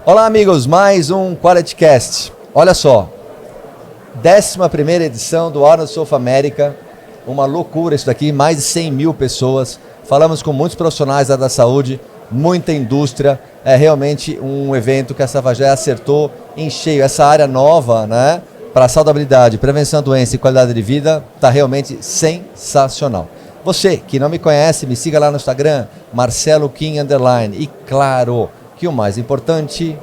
Olá, amigos, mais um QualityCast. Olha só, 11ª edição do Arnold Sofa América, uma loucura isso daqui, mais de 100 mil pessoas, falamos com muitos profissionais da saúde, muita indústria, é realmente um evento que a Savagé acertou em cheio, essa área nova, né, para saudabilidade, prevenção de doença e qualidade de vida, está realmente sensacional. Você que não me conhece, me siga lá no Instagram, Marcelo Kim _, e claro, que o mais importante,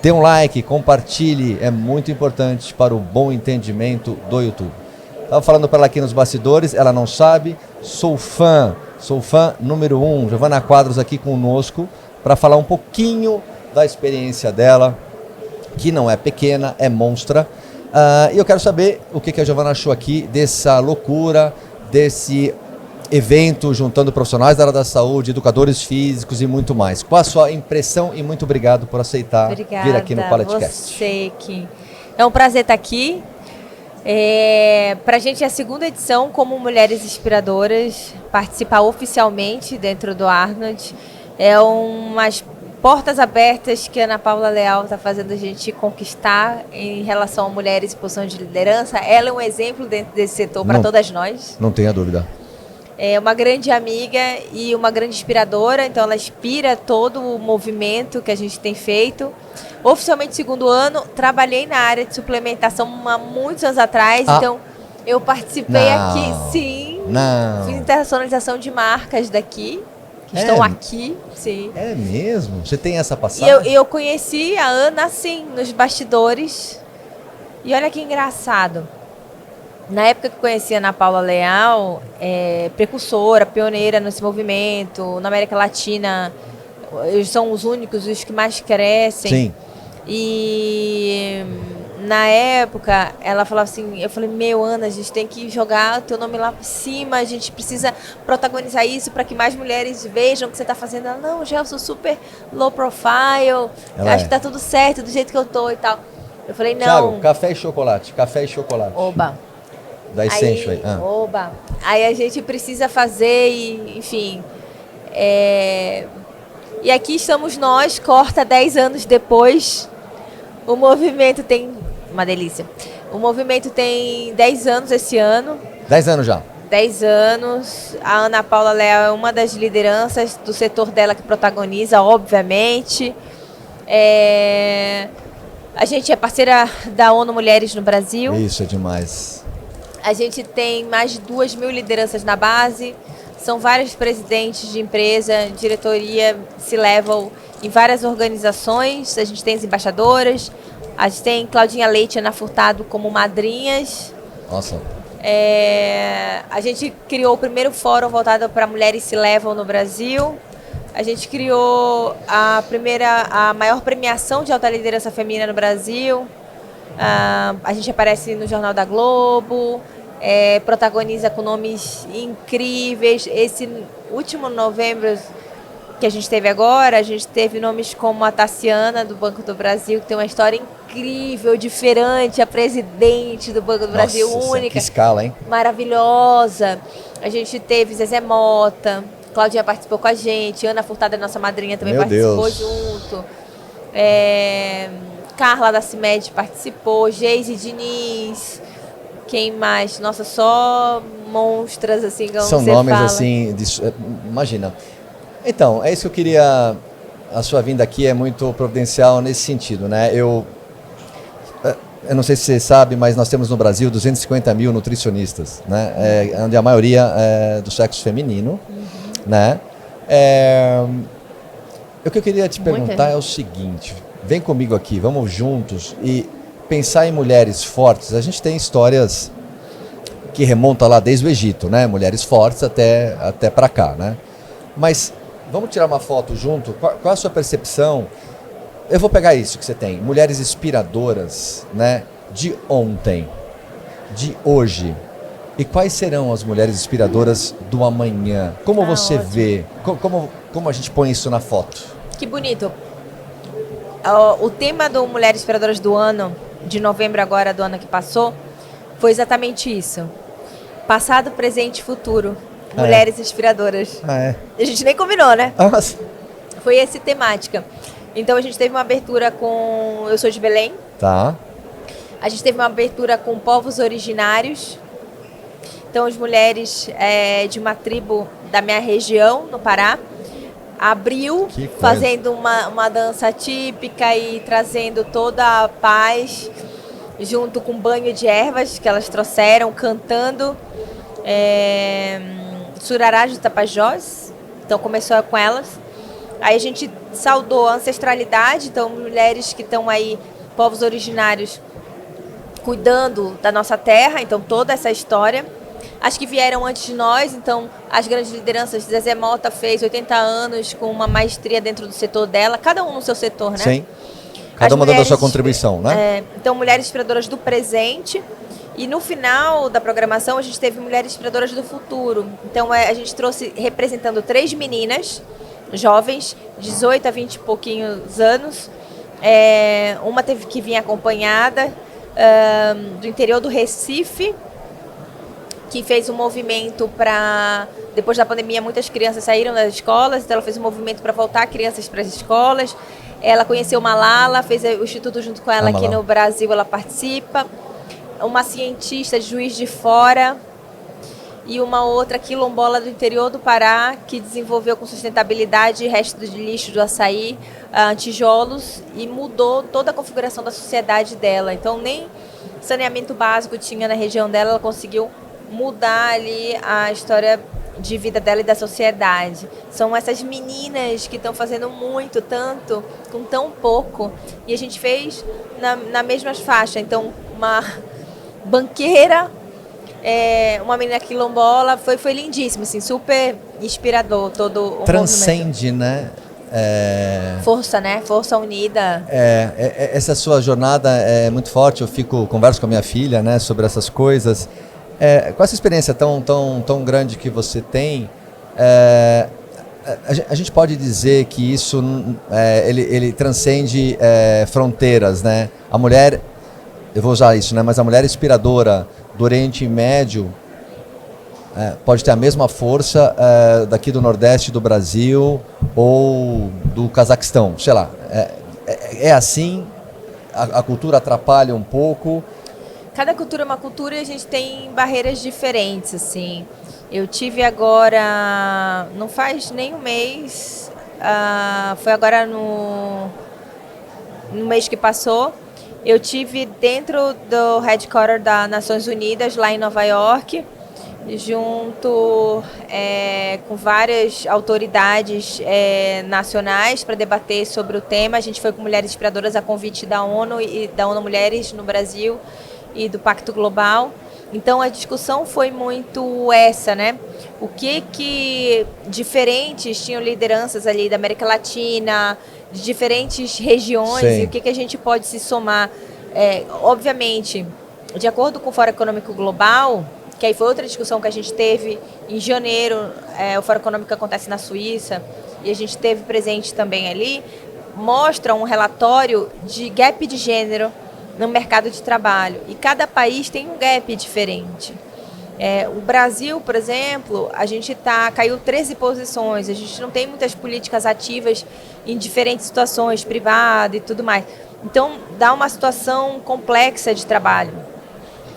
dê um like, compartilhe, é muito importante para o bom entendimento do YouTube. Estava falando para ela aqui nos bastidores, ela não sabe, sou fã número 1, Giovana Quadros aqui conosco, para falar um pouquinho da experiência dela, que não é pequena, é monstra. E eu quero saber o que a Giovana achou aqui dessa loucura, desse evento juntando profissionais da área da saúde, educadores físicos e muito mais. Qual a sua impressão e muito obrigado por aceitar vir aqui no QualityCast. Você que é um prazer estar aqui. Para a gente é a segunda edição como Mulheres Inspiradoras, participar oficialmente dentro do Arnold. É umas portas abertas que a Ana Paula Leal está fazendo a gente conquistar em relação a mulheres em posição de liderança. Ela é um exemplo dentro desse setor para todas nós. Não tenha dúvida. É uma grande amiga e uma grande inspiradora, então ela inspira todo o movimento que a gente tem feito. Oficialmente, segundo ano, trabalhei na área de suplementação há muitos anos atrás, então eu participei aqui, sim. Fiz internacionalização de marcas daqui, que estão aqui, sim. É mesmo? Você tem essa passagem? E eu conheci a Ana, assim, nos bastidores. E olha que engraçado. Na época que eu conheci a Ana Paula Leal, precursora, pioneira nesse movimento, na América Latina, eles são os únicos, os que mais crescem. Sim. E na época, ela falava assim, eu falei, Ana, a gente tem que jogar o teu nome lá por cima, a gente precisa protagonizar isso para que mais mulheres vejam o que você está fazendo. Ela, não, eu sou super low profile, acho que tá tudo certo, do jeito que eu tô e tal. Eu falei, não. Thiago, café e chocolate. Oba. Da Essential aí. Oba. Aí a gente precisa fazer e, enfim. E aqui estamos nós, corta 10 anos depois. O movimento tem... Uma delícia. O movimento tem 10 anos esse ano. 10 anos já. 10 anos. A Ana Paula Leal é uma das lideranças do setor dela que protagoniza, obviamente. A gente é parceira da ONU Mulheres no Brasil. Isso é demais. A gente tem mais de 2.000 lideranças na base, são vários presidentes de empresa, diretoria, C-level em várias organizações, a gente tem as embaixadoras, a gente tem Claudinha Leite e Ana Furtado como madrinhas. Nossa. A gente criou o primeiro fórum voltado para mulheres C-level no Brasil. A gente criou a maior premiação de alta liderança feminina no Brasil. A gente aparece no Jornal da Globo, protagoniza com nomes incríveis. Esse último novembro que a gente teve agora, a gente teve nomes como a Tassiana, do Banco do Brasil, que tem uma história incrível, diferente, a presidente do Banco do Brasil, única. Que escala, hein? Maravilhosa. A gente teve Zezé Mota, Claudinha participou com a gente, Ana Furtado, nossa madrinha, também participou junto. Carla da CIMED participou, Geise Diniz, quem mais? Nossa, só monstras, assim, como são você nomes fala. Assim, imagina. Então, é isso que eu queria, a sua vinda aqui é muito providencial nesse sentido, né? Eu não sei se você sabe, mas nós temos no Brasil 250 mil nutricionistas, né? Onde a maioria é do sexo feminino, né? O que eu queria te perguntar é o seguinte... Vem comigo aqui, vamos juntos e pensar em mulheres fortes. A gente tem histórias que remontam lá desde o Egito, né? Mulheres fortes até para cá, né? Mas vamos tirar uma foto junto? Qual a sua percepção? Eu vou pegar isso que você tem. Mulheres inspiradoras, né? De ontem, de hoje. E quais serão as mulheres inspiradoras do amanhã? Como você vê? Como a gente põe isso na foto? Que bonito. O tema do Mulheres Inspiradoras do ano, de novembro agora, do ano que passou, foi exatamente isso. Passado, presente e futuro. Mulheres inspiradoras. A gente nem combinou, né? Nossa. Foi essa temática. Então a gente teve uma abertura com Eu Sou de Belém. Tá. A gente teve uma abertura com povos originários. Então as mulheres de uma tribo da minha região, no Pará, abriu fazendo uma dança típica e trazendo toda a paz, junto com banho de ervas que elas trouxeram, cantando Surarás do Tapajós. Então começou com elas. Aí a gente saudou a ancestralidade, então mulheres que estão aí, povos originários, cuidando da nossa terra, então toda essa história. As que vieram antes de nós, então as grandes lideranças, Zezé Mota fez 80 anos com uma maestria dentro do setor dela, cada um no seu setor, né? Sim, cada uma dando a sua contribuição, né? Então mulheres inspiradoras do presente, e no final da programação a gente teve mulheres inspiradoras do futuro. Então a gente trouxe, representando 3 meninas jovens, 18 a 20 e pouquinhos anos, uma teve que vir acompanhada do interior do Recife, que fez um movimento para... Depois da pandemia, muitas crianças saíram das escolas, então ela fez um movimento para voltar crianças para as escolas. Ela conheceu Malala, fez o instituto junto com ela aqui no Brasil, ela participa. Uma cientista de Juiz de Fora e uma outra quilombola do interior do Pará, que desenvolveu com sustentabilidade restos de lixo do açaí, tijolos, e mudou toda a configuração da sociedade dela. Então, nem saneamento básico tinha na região dela, ela conseguiu mudar ali a história de vida dela e da sociedade. São essas meninas que estão fazendo muito, tanto, com tão pouco. E a gente fez na mesma faixa. Então, uma banqueira, uma menina quilombola, foi lindíssimo, assim, super inspirador todo o Transcende, movimento. Né? Força, né? Força unida. Essa sua jornada é muito forte. Eu converso com a minha filha, né, sobre essas coisas. Com essa experiência tão grande que você tem, a gente pode dizer que isso ele transcende fronteiras, né? A mulher, eu vou usar isso, né? Mas a mulher inspiradora do Oriente Médio pode ter a mesma força daqui do Nordeste do Brasil ou do Cazaquistão, sei lá. É assim, a cultura atrapalha um pouco. Cada cultura é uma cultura e a gente tem barreiras diferentes, assim. Eu tive agora, não faz nem um mês, foi agora no mês que passou, eu tive dentro do headquarter das Nações Unidas, lá em Nova York, junto com várias autoridades nacionais para debater sobre o tema. A gente foi com Mulheres Inspiradoras a convite da ONU e da ONU Mulheres no Brasil e do Pacto Global. Então a discussão foi muito essa, né? O que diferentes tinham lideranças ali da América Latina, de diferentes regiões, Sim. E o que a gente pode se somar. Obviamente, de acordo com o Fórum Econômico Global, que aí foi outra discussão que a gente teve em janeiro, o Fórum Econômico acontece na Suíça, e a gente teve presente também ali, mostra um relatório de gap de gênero no mercado de trabalho. E cada país tem um gap diferente. O Brasil, por exemplo, a gente caiu 13 posições, a gente não tem muitas políticas ativas em diferentes situações, privada e tudo mais. Então, dá uma situação complexa de trabalho.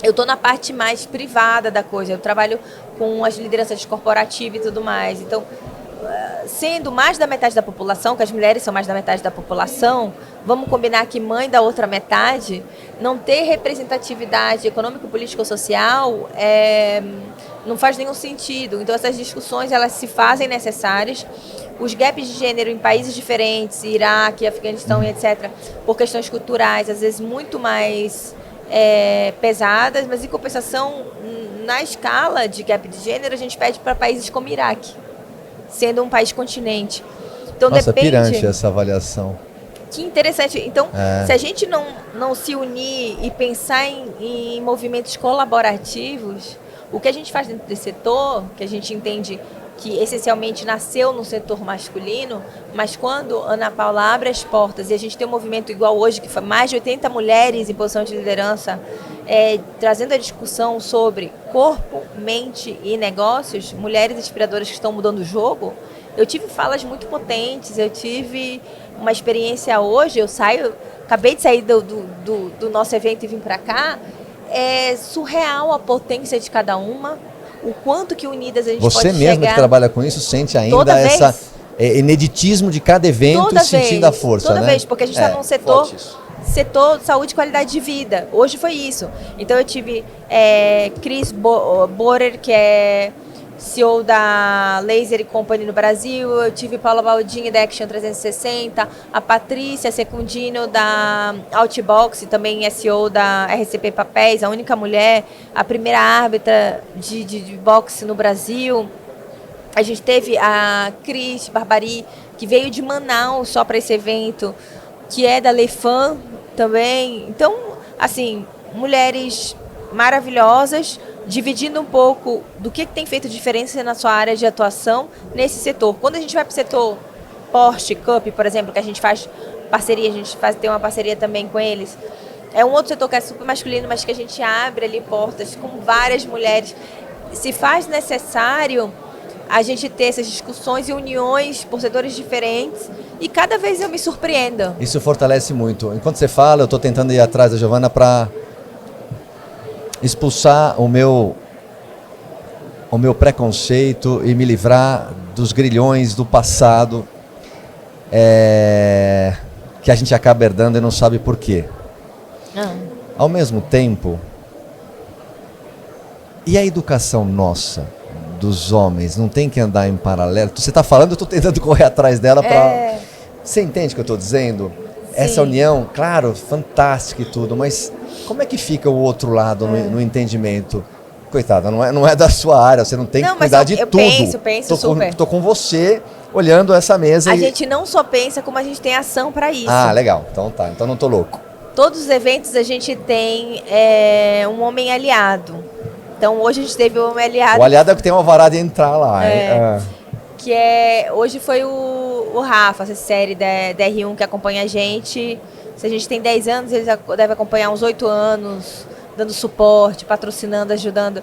Eu estou na parte mais privada da coisa, eu trabalho com as lideranças corporativas e tudo mais. Então, sendo mais da metade da população, que as mulheres são mais da metade da população, vamos combinar que mãe da outra metade, não ter representatividade econômico-político-social não faz nenhum sentido. Então essas discussões elas se fazem necessárias. Os gaps de gênero em países diferentes, Iraque, Afeganistão e etc., por questões culturais, às vezes muito mais pesadas, mas em compensação, na escala de gap de gênero, a gente pede para países como Iraque, sendo um país continente. Então, nossa, depende... pirante essa avaliação. Que interessante. Então, se a gente não se unir e pensar em movimentos colaborativos, o que a gente faz dentro desse setor, que a gente entende que essencialmente nasceu no setor masculino, mas quando Ana Paula abre as portas e a gente tem um movimento igual hoje, que foi mais de 80 mulheres em posição de liderança, trazendo a discussão sobre corpo, mente e negócios, mulheres inspiradoras que estão mudando o jogo, Eu tive falas muito potentes, eu tive uma experiência hoje, acabei de sair do nosso evento e vim para cá. É surreal a potência de cada uma, o quanto que unidas a gente pode chegar. Você mesmo que trabalha com isso sente ainda essa ineditismo de cada evento Toda e sentindo a força, toda né? vez, porque a gente está num setor de saúde e qualidade de vida. Hoje foi isso. Então eu tive Chris Borer, que é CEO da Laser Company no Brasil, eu tive Paula Baldini da Action 360, a Patrícia Secundino da Outbox, também é CEO da RCP Papéis, a única mulher, a primeira árbitra de boxe no Brasil. A gente teve a Cris Barbari, que veio de Manaus só para esse evento, que é da Lefan também. Então, assim, mulheres maravilhosas, dividindo um pouco do que tem feito diferença na sua área de atuação nesse setor. Quando a gente vai para o setor Porsche, Cup, por exemplo, que a gente faz parceria, tem uma parceria também com eles, é um outro setor que é super masculino, mas que a gente abre ali portas com várias mulheres. Se faz necessário a gente ter essas discussões e uniões por setores diferentes, e cada vez eu me surpreendo. Isso fortalece muito. Enquanto você fala, eu estou tentando ir atrás da Giovana para expulsar o meu preconceito e me livrar dos grilhões do passado que a gente acaba herdando e não sabe por quê. Ao mesmo tempo, e a educação nossa, dos homens, não tem que andar em paralelo? Você está falando, eu estou tentando correr atrás dela para... Você entende o que eu estou dizendo? Sim. Essa união, claro, fantástica e tudo, mas como é que fica o outro lado no entendimento? Coitada, não é da sua área, você não tem que cuidar de tudo. Eu penso super. Estou com você olhando essa mesa. A gente não só pensa, como a gente tem ação para isso. Ah, legal. Então tá, então não tô louco. Todos os eventos a gente tem um homem aliado. Então hoje a gente teve um homem aliado. O aliado é que tem uma varada de entrar lá. Que hoje foi o Rafa, essa série da R1 que acompanha a gente. Se a gente tem 10 anos, eles devem acompanhar uns 8 anos, dando suporte, patrocinando, ajudando.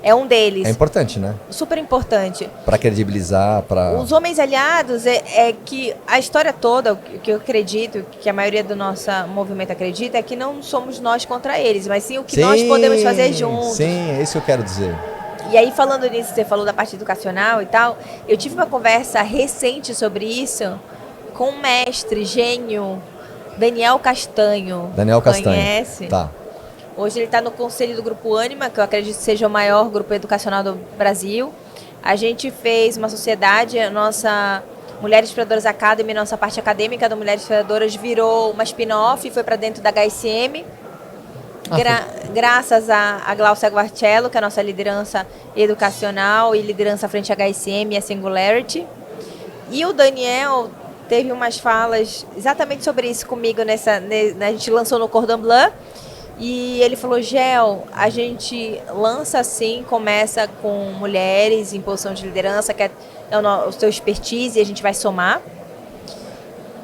É um deles. É importante, né? Super importante. Para credibilizar, para... Os homens aliados é que a história toda, o que eu acredito, que a maioria do nosso movimento acredita, é que não somos nós contra eles, mas sim o que nós podemos fazer juntos. Sim, é isso que eu quero dizer. E aí, falando nisso, você falou da parte educacional e tal, eu tive uma conversa recente sobre isso com um mestre, gênio, Daniel Castanho. Daniel Castanho. Conhece? Tá. Hoje ele está no conselho do Grupo Ânima, que eu acredito que seja o maior grupo educacional do Brasil. A gente fez uma sociedade, a nossa Mulheres Inspiradoras Academy, nossa parte acadêmica do Mulheres Inspiradoras virou uma spin-off e foi para dentro da HSM. Graças a Glaucia Guarcello, que é a nossa liderança educacional e liderança frente à HSM e a Singularity. E o Daniel teve umas falas exatamente sobre isso comigo, a gente lançou no Cordon Bleu. E ele falou, Gel, a gente lança assim, começa com mulheres em posição de liderança, que é o seu expertise, e a gente vai somar.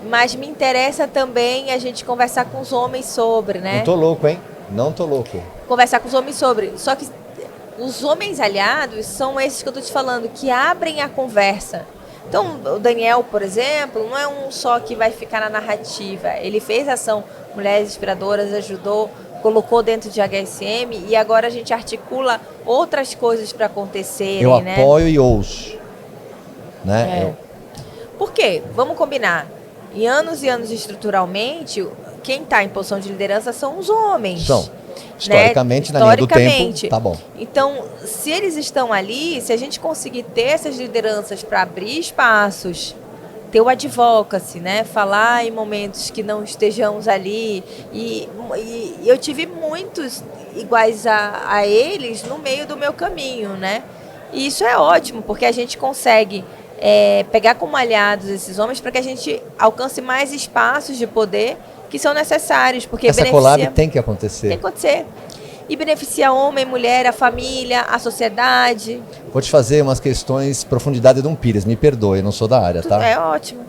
Mas me interessa também a gente conversar com os homens sobre, né? Não tô louco, hein? Não tô louco. Conversar com os homens sobre. Só que os homens aliados são esses que eu tô te falando, que abrem a conversa. Então, o Daniel, por exemplo, não é um só que vai ficar na narrativa. Ele fez ação Mulheres Inspiradoras, ajudou, colocou dentro de HSM e agora a gente articula outras coisas para acontecerem, eu né? apoio e ouço. Né? Por quê? Vamos combinar. Em anos e anos estruturalmente, quem está em posição de liderança são os homens. São. Historicamente, na linha do tempo, tá bom. Então, se eles estão ali, se a gente conseguir ter essas lideranças para abrir espaços, ter o advocacy, né? Falar em momentos que não estejamos ali. E eu tive muitos iguais a eles no meio do meu caminho, né? E isso é ótimo, porque a gente consegue pegar como aliados esses homens para que a gente alcance mais espaços de poder que são necessários. Porque essa collab tem que acontecer. Tem que acontecer. E beneficia homem, mulher, a família, a sociedade. Vou te fazer umas questões, profundidade de um Pires, me perdoe, eu não sou da área, tá? É ótimo.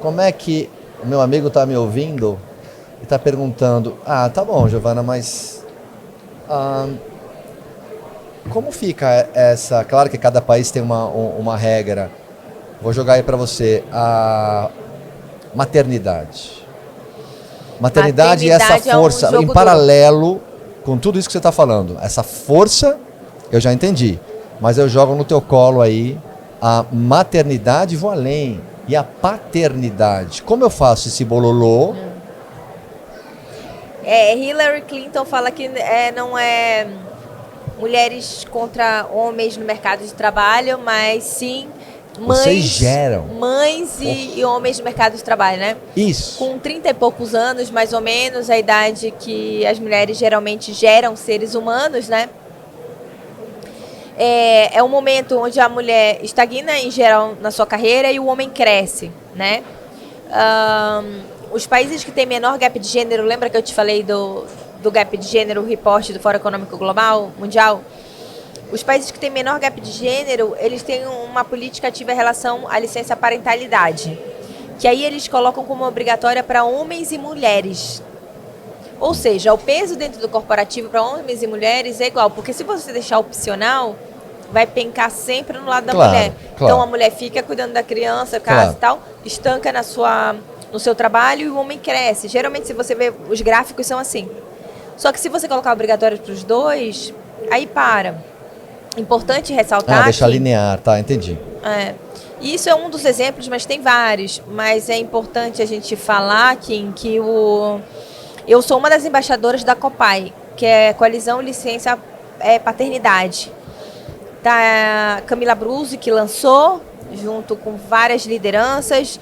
Como é que o meu amigo tá me ouvindo e tá perguntando, tá bom, Giovana, mas como fica essa... Claro que cada país tem uma regra. vou jogar aí para você a maternidade. Maternidade e essa força, em paralelo com tudo isso que você está falando. Essa força, eu já entendi. Mas eu jogo no teu colo aí a maternidade, vou além. E a paternidade. Como eu faço esse bololô? Hillary Clinton fala que não é mulheres contra homens no mercado de trabalho, mas sim Vocês geram. mães e homens no mercado de trabalho, né? Isso. Com 30 e poucos anos, mais ou menos, a idade que as mulheres geralmente geram seres humanos, né? É um momento onde a mulher estagna, em geral, na sua carreira e o homem cresce, né? Os países que têm menor gap de gênero, lembra que eu te falei do gap de gênero, report do Fórum Econômico Global, Mundial? Os países que têm menor gap de gênero, eles têm uma política ativa em relação à licença parentalidade, que aí eles colocam como obrigatória para homens e mulheres. Ou seja, o peso dentro do corporativo para homens e mulheres é igual, porque se você deixar opcional, vai pencar sempre no lado da mulher. Então a mulher fica cuidando da criança, casa e tal, estanca no seu trabalho e o homem cresce. Geralmente, se você vê, os gráficos são assim. Só que se você colocar obrigatório para os dois, aí para. Importante ressaltar deixar linear, tá, entendi. Isso é um dos exemplos, mas tem vários. Mas é importante a gente falar, Kim, que eu sou uma das embaixadoras da COPAI, que é Coalizão Licença Paternidade. Da Camila Bruzzi, que lançou, junto com várias lideranças.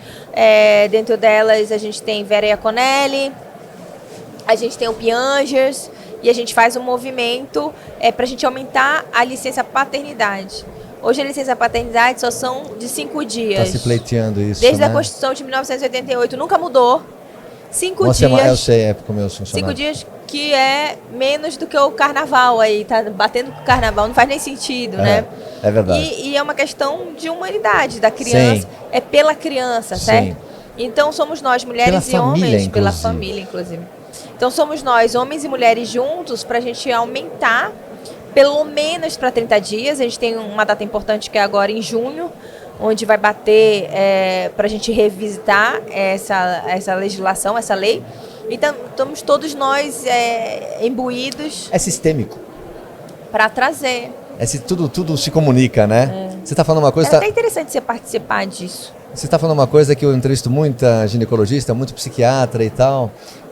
Dentro delas a gente tem Vera Iaconelli, a gente tem o Piangers, e a gente faz um movimento para a gente aumentar a licença paternidade. Hoje a licença paternidade só são de 5 dias. Está se pleiteando isso, desde né? a Constituição de 1988, nunca mudou. 5 dias. Eu sei, com meus funcionários. 5 dias que é menos do que o carnaval aí, tá batendo com o carnaval, não faz nem sentido, né? É verdade. E é uma questão de humanidade da criança. Sim. É pela criança, certo? Sim. Então somos nós, mulheres e homens, pela família, inclusive. Então somos nós, homens e mulheres juntos, para a gente aumentar pelo menos para 30 dias. A gente tem uma data importante que é agora em junho, onde vai bater para a gente revisitar essa legislação, essa lei. Então estamos todos nós imbuídos. É sistêmico. Para trazer. Tudo se comunica, né? Você está falando uma coisa... É até interessante você participar disso. Você está falando uma coisa que eu entrevisto muita ginecologista, muito psiquiatra e tal...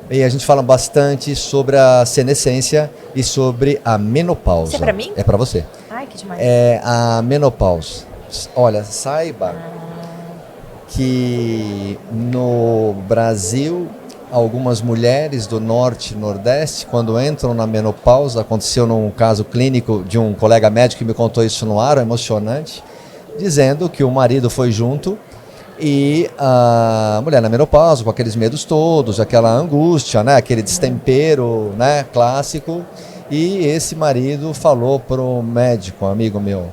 E a gente fala bastante sobre a senescência e sobre a menopausa. Isso é pra mim? É pra você. Ai, que demais. É a menopausa. Olha, saiba que no Brasil, algumas mulheres do norte e nordeste, quando entram na menopausa, aconteceu num caso clínico de um colega médico que me contou isso no ar, emocionante, dizendo que o marido foi junto e a mulher na menopausa, com aqueles medos todos, aquela angústia, né, aquele destempero, né, clássico, e esse marido falou pro médico, amigo meu,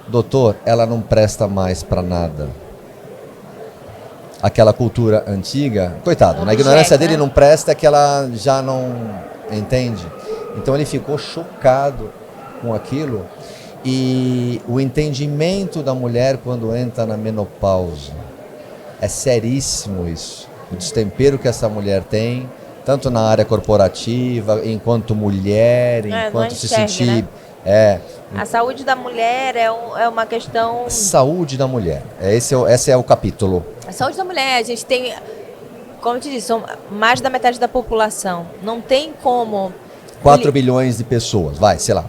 doutor, ela não presta mais para nada. Aquela cultura antiga, coitado, na ignorância dele não presta, é que ela já não entende. Então ele ficou chocado com aquilo, e o entendimento da mulher quando entra na menopausa, é seríssimo isso. O destempero que essa mulher tem, tanto na área corporativa, enquanto mulher, enquanto se sentir... Né? A saúde da mulher é uma questão... Saúde da mulher. Esse é o capítulo. A saúde da mulher, a gente tem... Como eu te disse, são mais da metade da população. Não tem como... 4 bilhões de pessoas, sei lá.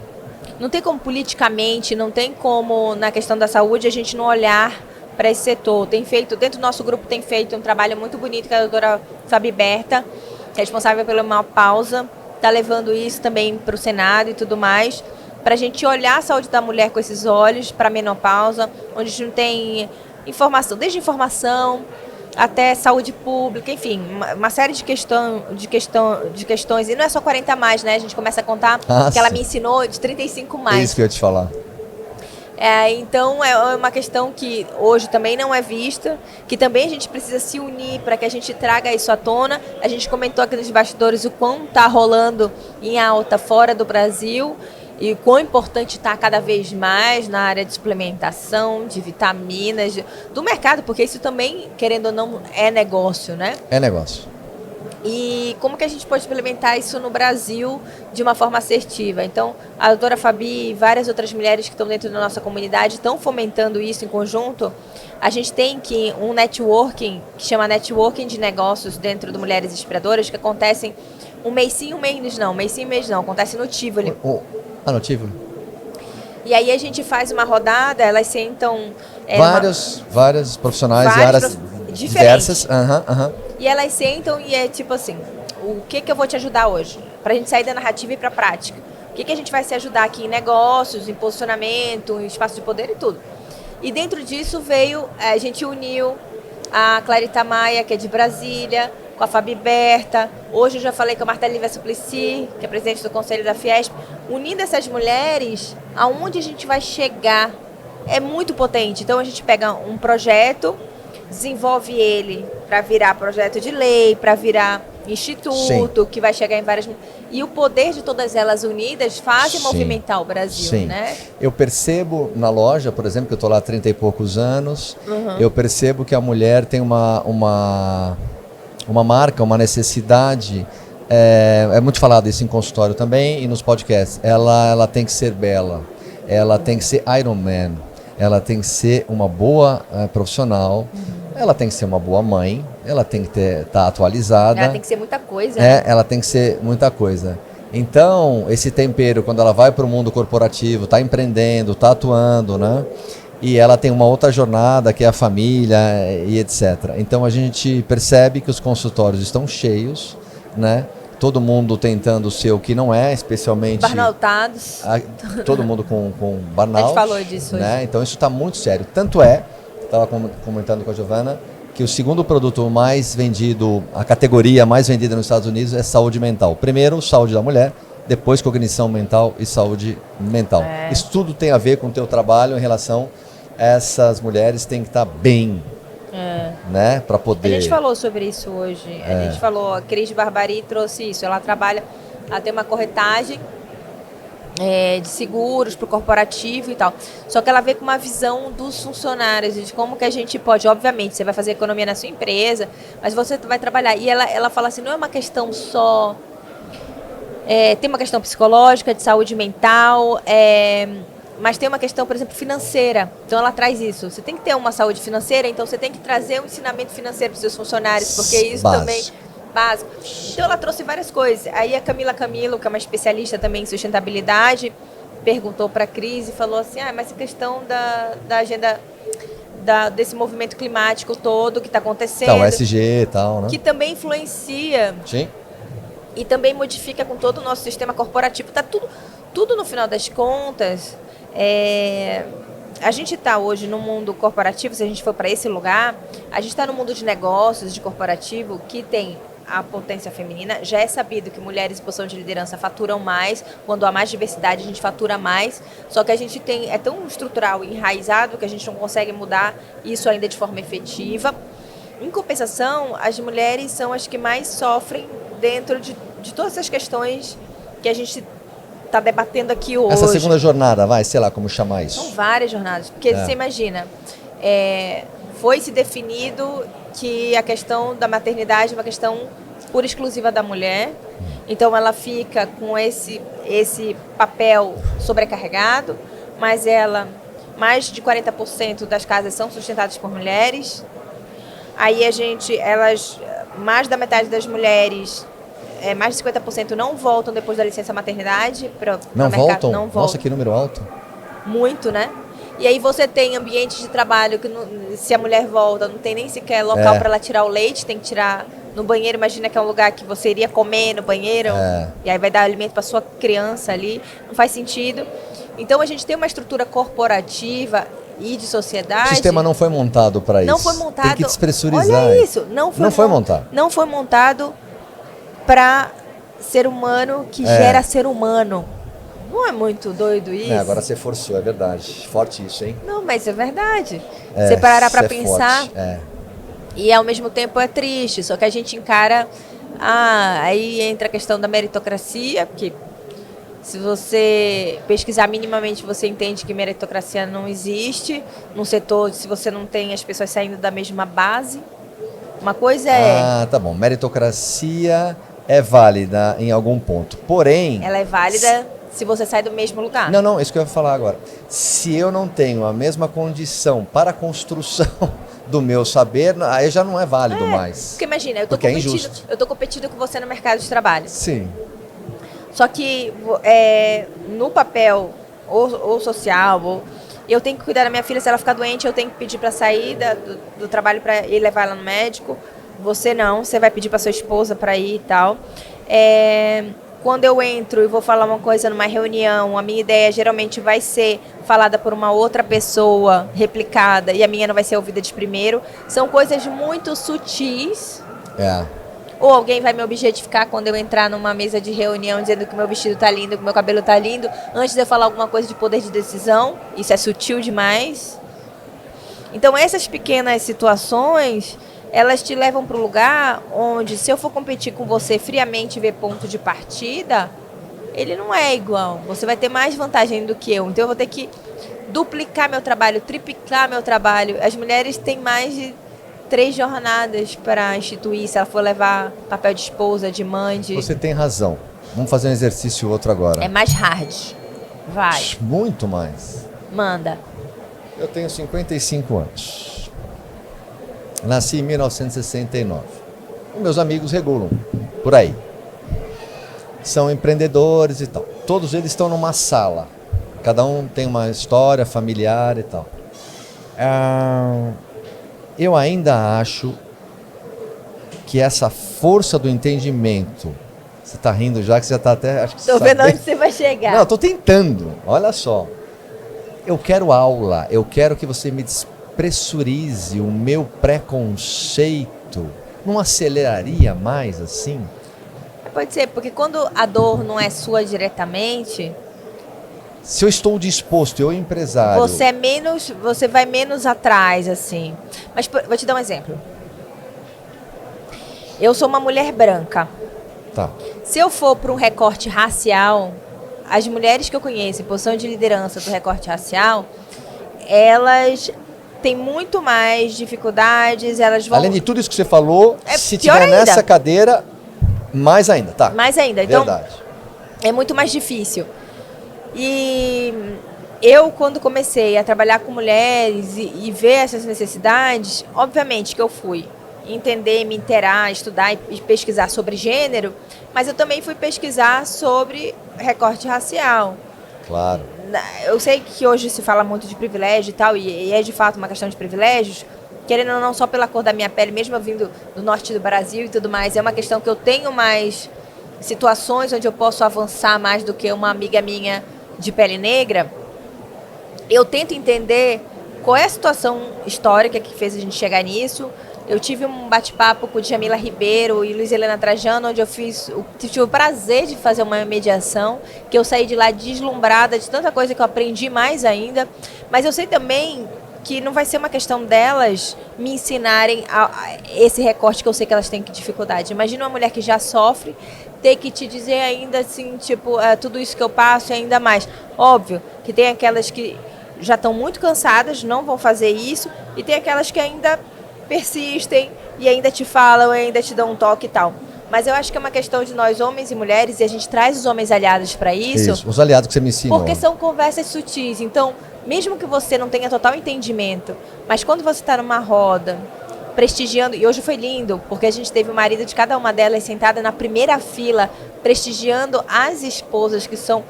Não tem como politicamente, não tem como, na questão da saúde, a gente não olhar para esse setor. Dentro do nosso grupo tem feito um trabalho muito bonito que a doutora Fabi Berta, que é responsável pela menopausa, está levando isso também para o Senado e tudo mais, para a gente olhar a saúde da mulher com esses olhos para a menopausa, onde a gente não tem informação, desde informação até saúde pública, enfim, uma série de questões, e não é só 40 mais, né? A gente começa a contar que ela me ensinou de 35 mais. É isso que eu ia te falar. Então é uma questão que hoje também não é vista, que também a gente precisa se unir para que a gente traga isso à tona. A gente comentou aqui nos bastidores o quão está rolando em alta fora do Brasil, e quão importante está cada vez mais na área de suplementação, de vitaminas, do mercado, porque isso também, querendo ou não, é negócio, né? É negócio. E como que a gente pode implementar isso no Brasil de uma forma assertiva? Então, a doutora Fabi e várias outras mulheres que estão dentro da nossa comunidade estão fomentando isso em conjunto. A gente tem um networking, que chama Networking de Negócios dentro do Mulheres Inspiradoras, que acontecem um mês sim, um mês não, acontece no Tivoli. No Tivoli. E aí a gente faz uma rodada, elas sentam... Vários profissionais de áreas diversas. E elas sentam e é tipo assim, o que eu vou te ajudar hoje? Pra gente sair da narrativa e ir pra prática. O que a gente vai se ajudar aqui em negócios, em posicionamento, em espaço de poder e tudo. E dentro disso a gente uniu a Clarita Maia, que é de Brasília, com a Fabi Berta. Hoje eu já falei com a Marta Lívia Suplicy, que é presidente do Conselho da Fiesp. Unindo essas mulheres, aonde a gente vai chegar é muito potente. Então a gente pega um projeto, desenvolve ele para virar projeto de lei, para virar instituto, sim, que vai chegar em várias... E o poder de todas elas unidas fazem, sim, movimentar o Brasil, sim, né? Eu percebo na loja, por exemplo, que eu estou lá há 30 e poucos anos, eu percebo que a mulher tem uma marca, uma necessidade, é muito falado isso em consultório também e nos podcasts, ela tem que ser bela, ela tem que ser Iron Man, ela tem que ser uma boa profissional, ela tem que ser uma boa mãe, ela tem que estar atualizada. Ela tem que ser muita coisa. Né? Ela tem que ser muita coisa. Então, esse tempero, quando ela vai para o mundo corporativo, está empreendendo, está atuando, né? E ela tem uma outra jornada, que é a família e etc. Então, a gente percebe que os consultórios estão cheios, né? Todo mundo tentando ser o que não é, especialmente... Burnoutados. Todo mundo com burnout. A gente falou disso né? hoje. Então, isso está muito sério. Tanto é, estava comentando com a Giovana, que o segundo produto mais vendido, a categoria mais vendida nos Estados Unidos é saúde mental. Primeiro, saúde da mulher, depois cognição mental e saúde mental. Isso tudo tem a ver com o teu trabalho em relação a essas mulheres, tem que estar bem, né, para poder... A gente falou sobre isso hoje, a gente falou, a Cris Barbari trouxe isso, ela tem uma corretagem de seguros para o corporativo e tal. Só que ela vê com uma visão dos funcionários, de como que a gente pode, obviamente, você vai fazer economia na sua empresa, mas você vai trabalhar. E ela fala assim, não é uma questão só... tem uma questão psicológica, de saúde mental, mas tem uma questão, por exemplo, financeira. Então ela traz isso. Você tem que ter uma saúde financeira, então você tem que trazer um ensinamento financeiro para os seus funcionários, porque isso também... básico. Então ela trouxe várias coisas. Aí a Camila Camilo, que é uma especialista também em sustentabilidade, perguntou para a Cris e falou assim, mas a questão da agenda desse movimento climático todo que está acontecendo. Tá, o SG e tal, né? Que também influencia. Sim. E também modifica com todo o nosso sistema corporativo. Tá tudo no final das contas. A gente está hoje no mundo corporativo, se a gente for para esse lugar, a gente está no mundo de negócios, de corporativo, que tem a potência feminina. Já é sabido que mulheres em posição de liderança faturam mais, quando há mais diversidade a gente fatura mais, só que a gente é tão estrutural e enraizado que a gente não consegue mudar isso ainda de forma efetiva. Em compensação, as mulheres são as que mais sofrem dentro de todas as questões que a gente está debatendo aqui hoje. Essa segunda jornada, sei lá como chamar isso. São várias jornadas, porque você imagina, foi se definido que a questão da maternidade é uma questão pura e exclusiva da mulher, então ela fica com esse papel sobrecarregado, mas mais de 40% das casas são sustentadas por mulheres, aí mais da metade das mulheres, mais de 50% não voltam depois da licença maternidade para o mercado. Não voltam? Nossa, que número alto. Muito, né? E aí você tem ambientes de trabalho que, se a mulher volta, não tem nem sequer local para ela tirar o leite, tem que tirar no banheiro. Imagina que é um lugar que você iria comer no banheiro, e aí vai dar alimento para sua criança ali. Não faz sentido. Então a gente tem uma estrutura corporativa e de sociedade... O sistema não foi montado para isso. Não foi montado... Tem que despressurizar. Olha isso. Não foi montado. Não foi montado para ser humano que gera ser humano. Não é muito doido isso? Agora você forçou, é verdade. Forte isso, hein? Não, mas é verdade. Você parar para pensar... E ao mesmo tempo é triste, só que a gente encara... aí entra a questão da meritocracia, porque Se você pesquisar minimamente, você entende que meritocracia não existe num setor, se você não tem as pessoas saindo da mesma base. Uma coisa Ah, tá bom. Meritocracia é válida em algum ponto. Porém... ela é válida se você sai do mesmo lugar. Não, isso que eu ia falar agora. Se eu não tenho a mesma condição para a construção do meu saber, aí já não é válido mais. Porque imagina, Porque é injusto. eu tô competindo com você no mercado de trabalho. Sim. Só que no papel, ou social, eu tenho que cuidar da minha filha, se ela ficar doente, eu tenho que pedir para sair do trabalho para ir levar ela no médico. Você não, você vai pedir para sua esposa para ir e tal. Quando eu entro e vou falar uma coisa numa reunião, a minha ideia geralmente vai ser falada por uma outra pessoa, replicada, e a minha não vai ser ouvida de primeiro. São coisas muito sutis. Ou alguém vai me objetificar quando eu entrar numa mesa de reunião dizendo que meu vestido tá lindo, que meu cabelo tá lindo, antes de eu falar alguma coisa de poder de decisão. Isso é sutil demais. Então essas pequenas situações, elas te levam para um lugar onde, se eu for competir com você friamente e ver ponto de partida, ele não é igual. Você vai ter mais vantagem do que eu. Então eu vou ter que duplicar meu trabalho, triplicar meu trabalho. As mulheres têm mais de 3 jornadas para instituir, se ela for levar papel de esposa, de mãe, de... Você tem razão. Vamos fazer um exercício outro agora. É mais hard. Vai. Muito mais. Manda. Eu tenho 55 anos. Nasci em 1969. Os meus amigos regulam por aí. São empreendedores e tal. Todos eles estão numa sala. Cada um tem uma história familiar e tal. Eu ainda acho que essa força do entendimento... Você está rindo já, que você já está até... Acho que tô vendo onde você vai chegar. Não, estou tentando. Olha só. Eu quero aula. Eu quero que você me despressurize o meu preconceito. Não aceleraria mais assim? Pode ser, porque quando a dor não é sua diretamente... Se eu estou disposto, eu empresário... Você vai menos atrás, assim. Mas vou te dar um exemplo. Eu sou uma mulher branca. Tá. Se eu for para um recorte racial, as mulheres que eu conheço em posição de liderança do recorte racial, elas têm muito mais dificuldades, elas vão... Além de tudo isso que você falou, se pior tiver ainda. nessa cadeira, mais ainda, tá? Mais ainda. Então, verdade. é muito mais difícil. E eu, quando comecei a trabalhar com mulheres e ver essas necessidades, obviamente que eu fui entender, me inteirar, estudar e pesquisar sobre gênero, mas eu também fui pesquisar sobre recorte racial. Claro. Eu sei que hoje se fala muito de privilégio e tal, e é de fato uma questão de privilégios, querendo ou não, só pela cor da minha pele, mesmo eu vindo do norte do Brasil e tudo mais, é uma questão que eu tenho mais situações onde eu posso avançar mais do que uma amiga minha de pele negra. Eu tento entender qual é a situação histórica que fez a gente chegar nisso. Eu tive um bate-papo com Djamila Ribeiro e Luiz Helena Trajano, onde eu tive o prazer de fazer uma mediação, que eu saí de lá deslumbrada de tanta coisa que eu aprendi mais ainda. Mas eu sei também que não vai ser uma questão delas me ensinarem esse recorte que eu sei que elas têm dificuldade. Imagina uma mulher que já sofre, ter que te dizer ainda assim, tipo, tudo isso que eu passo e ainda mais. Óbvio que tem aquelas que já estão muito cansadas, não vão fazer isso, e tem aquelas que ainda persistem e ainda te falam, e ainda te dão um toque e tal. Mas eu acho que é uma questão de nós, homens e mulheres, e a gente traz os homens aliados para isso. Os aliados que você me ensinou. Porque são conversas sutis. Então, mesmo que você não tenha total entendimento, mas quando você está numa roda, prestigiando, e hoje foi lindo, porque a gente teve o marido de cada uma delas sentada na primeira fila, prestigiando as esposas que são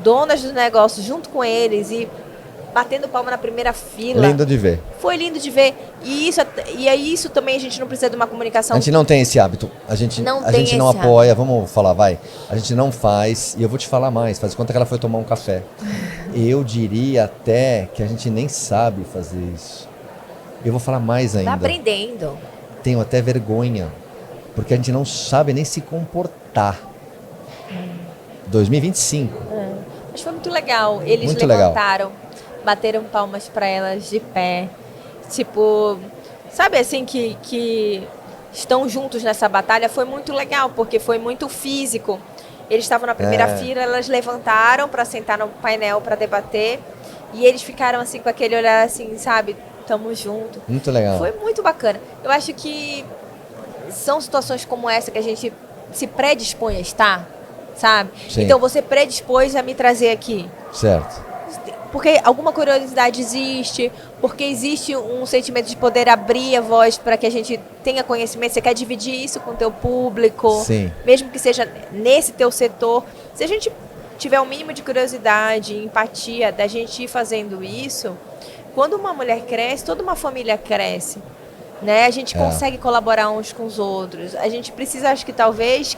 donas do negócio junto com eles e batendo palma na primeira fila. Lindo de ver. Foi lindo de ver. E isso também a gente não precisa de uma comunicação. A gente não tem esse hábito. A gente não apoia, vamos falar, vai. A gente não faz, e eu vou te falar mais, faz conta que ela foi tomar um café. Eu diria até que a gente nem sabe fazer isso. Eu vou falar mais ainda. Tá aprendendo. Tenho até vergonha, porque a gente não sabe nem se comportar. 2025. Mas foi muito legal. Eles muito levantaram, bateram palmas para elas de pé. Tipo, sabe assim, que estão juntos nessa batalha. Foi muito legal, porque foi muito físico. Eles estavam na primeira fila, elas levantaram para sentar no painel para debater. E eles ficaram assim com aquele olhar assim, sabe? Tamo junto. Muito legal. Foi muito bacana. Eu acho que são situações como essa que a gente se predispõe a estar, sabe? Sim. Então você predispôs a me trazer aqui. Certo. Porque alguma curiosidade existe, porque existe um sentimento de poder abrir a voz para que a gente tenha conhecimento. Você quer dividir isso com o teu público, Sim. mesmo que seja nesse teu setor. Se a gente tiver um mínimo de curiosidade, empatia da gente ir fazendo isso, quando uma mulher cresce, toda uma família cresce, né? A gente consegue colaborar uns com os outros. A gente precisa, acho que talvez,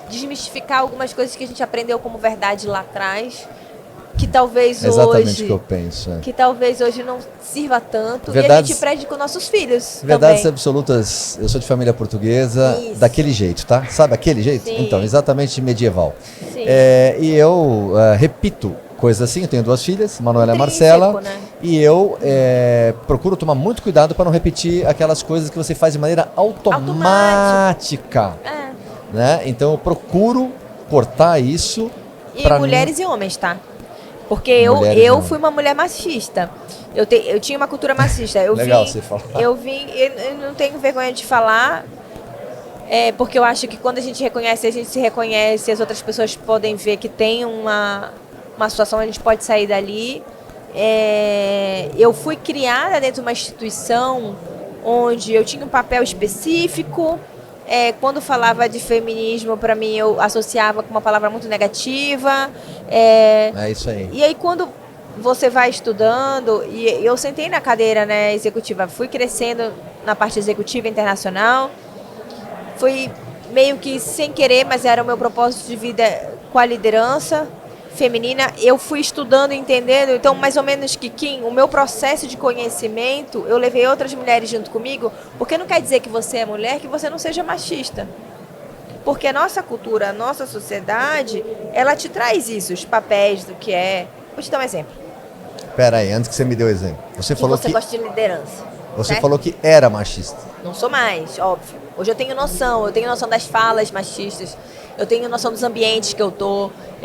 desmistificar algumas coisas que a gente aprendeu como verdade lá atrás, que talvez Exatamente o que eu penso. que talvez hoje não sirva tanto, Verdades, e a gente prende com nossos filhos verdades também. absolutas. Eu sou de família portuguesa, Isso. daquele jeito, tá? Sabe aquele jeito? Sim. Então, exatamente medieval. Sim. E eu repito coisas assim. Eu tenho 2 filhas, Manuela e Intrínseco, Marcela. né? E eu procuro tomar muito cuidado para não repetir aquelas coisas que você faz de maneira automática. Né? Então eu procuro cortar isso. E pra mulheres e homens, tá? Porque Mulheres eu não. fui uma mulher machista. Eu tinha uma cultura machista. Legal você falar. Eu não tenho vergonha de falar, porque eu acho que quando a gente se reconhece, as outras pessoas podem ver que tem uma situação, a gente pode sair dali. Eu fui criada dentro de uma instituição onde eu tinha um papel específico. Quando falava de feminismo, para mim, eu associava com uma palavra muito negativa. É isso aí. E aí, quando você vai estudando, e eu sentei na cadeira, né, executiva, fui crescendo na parte executiva internacional, fui meio que sem querer, mas era o meu propósito de vida com a liderança feminina. Eu fui estudando, entendendo, então mais ou menos o meu processo de conhecimento, eu levei outras mulheres junto comigo, porque não quer dizer que você é mulher, que você não seja machista. Porque a nossa cultura, a nossa sociedade, ela te traz isso, os papéis do que é. Vou te dar um exemplo. Pera aí, antes que você me dê o exemplo. Você falou você que gosta de liderança. você certo? falou que era machista. Não sou mais, óbvio. Hoje eu tenho noção das falas machistas, eu tenho noção dos ambientes que eu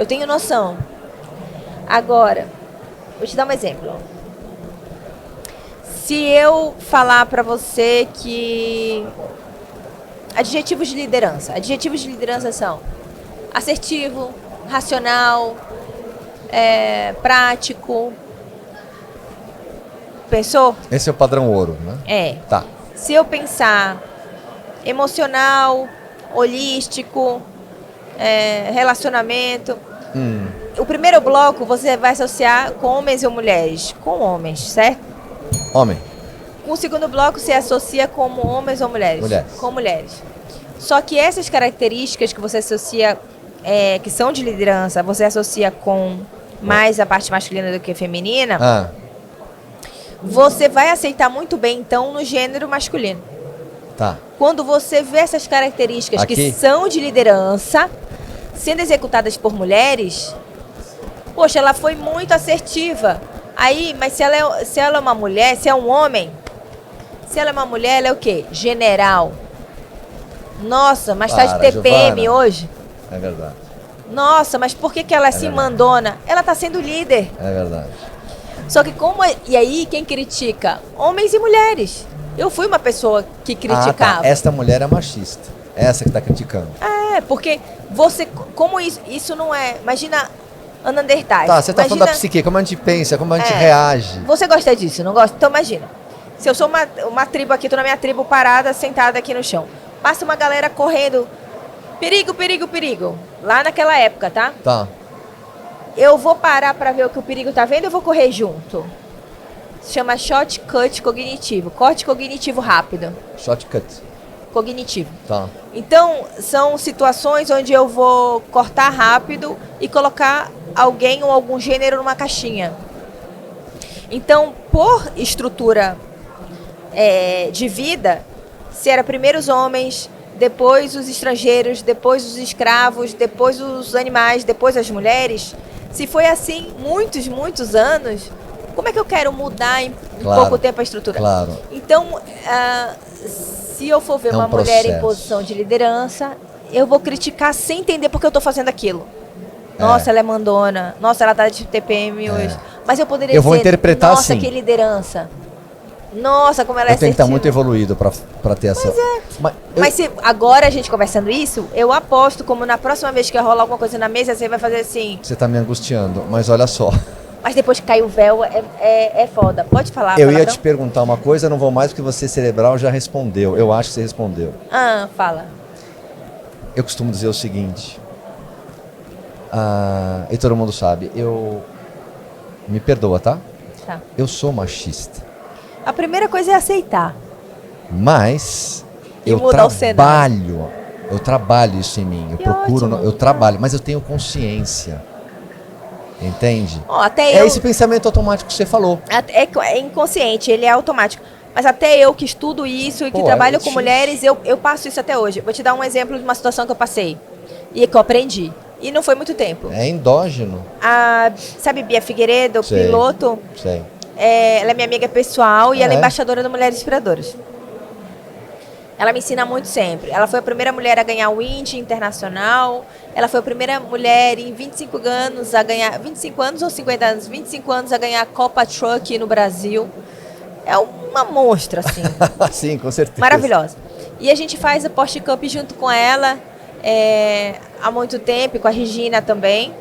tenho noção. Agora, vou te dar um exemplo. Se eu falar pra você que adjetivos de liderança são assertivo, racional, prático. Pensou? Esse é o padrão ouro, né? Tá. Se eu pensar emocional, holístico, relacionamento. O primeiro bloco você vai associar com homens ou mulheres? Com homens, certo? Homem. O segundo bloco se associa como homens ou mulheres? Mulheres. Com mulheres. Só que essas características que você associa, que são de liderança, você associa com mais a parte masculina do que feminina, você vai aceitar muito bem, então, no gênero masculino. Tá. Quando você vê essas características Aqui. que são de liderança sendo executadas por mulheres, poxa, ela foi muito assertiva. Aí, mas se ela é uma mulher, se é um homem, se ela é uma mulher, ela é o quê? General. Nossa, mas tá de TPM Giovana. hoje. É verdade. Nossa, mas por que ela é assim verdade. mandona? Ela tá sendo líder. É verdade. Só que e aí quem critica? Homens e mulheres. Eu fui uma pessoa que criticava. Tá. Esta mulher é machista. Essa que tá criticando. Porque você, como isso não é, imagina a Neandertais. Tá, você tá falando da psique, como a gente pensa, como a gente reage. Você gosta disso, não gosta? Então imagina, se eu sou uma tribo aqui, tô na minha tribo parada, sentada aqui no chão. Passa uma galera correndo, perigo, perigo, perigo. Lá naquela época, tá? Tá. Eu vou parar pra ver o que o perigo tá vendo, eu vou correr junto. Se chama shortcut cognitivo, corte cognitivo rápido. Shortcut. Cognitivo. Tá. Então, são situações onde eu vou cortar rápido e colocar alguém ou algum gênero numa caixinha. Então, por estrutura de vida, se era primeiro os homens, depois os estrangeiros, depois os escravos, depois os animais, depois as mulheres, se foi assim muitos, muitos anos, como é que eu quero mudar em pouco tempo a estrutura? Claro. Então, se eu for ver uma mulher em posição de liderança, eu vou criticar sem entender por que eu tô fazendo aquilo. Nossa, ela é mandona. Nossa, ela tá de TPM hoje. Mas eu poderia Eu vou dizer, interpretar nossa, assim. que liderança. Nossa, como ela é Eu tenho que estar assertiva. muito evoluído pra ter essa... Mas se agora a gente conversando isso, eu aposto como na próxima vez que rolar alguma coisa na mesa, você vai fazer assim. Você tá me angustiando, mas olha só. Mas depois que cai o véu, é foda. Pode falar, Eu ia palavrão? te perguntar uma coisa, não vou mais porque você cerebral já respondeu. Eu acho que você respondeu. Fala. Eu costumo dizer o seguinte, e todo mundo sabe, me perdoa, tá? Tá. Eu sou machista, A primeira coisa é aceitar. mas E eu mudar o cenário. trabalho isso em mim, eu Que procuro, ótimo. eu trabalho, mas eu tenho consciência, entende? Ó, até É eu... esse pensamento automático que você falou. É inconsciente, ele é automático. Mas até eu que estudo isso e que Pô, trabalho é com difícil. mulheres, eu passo isso até hoje. Vou te dar um exemplo de uma situação que eu passei e que eu aprendi. E não foi muito tempo. É endógeno. Sabe Bia Figueiredo, Sei. piloto? Sei. Ela é minha amiga pessoal e ela é É. embaixadora do Mulheres Inspiradoras. Ela me ensina muito sempre. Ela foi a primeira mulher a ganhar o Indy internacional. Ela foi a primeira mulher em 25 anos a ganhar... 25 anos ou 50 anos? 25 anos a ganhar a Copa Truck no Brasil. É uma monstra, assim. Sim, com certeza. Maravilhosa. E a gente faz a Porsche Cup junto com ela há muito tempo, e com a Regina também.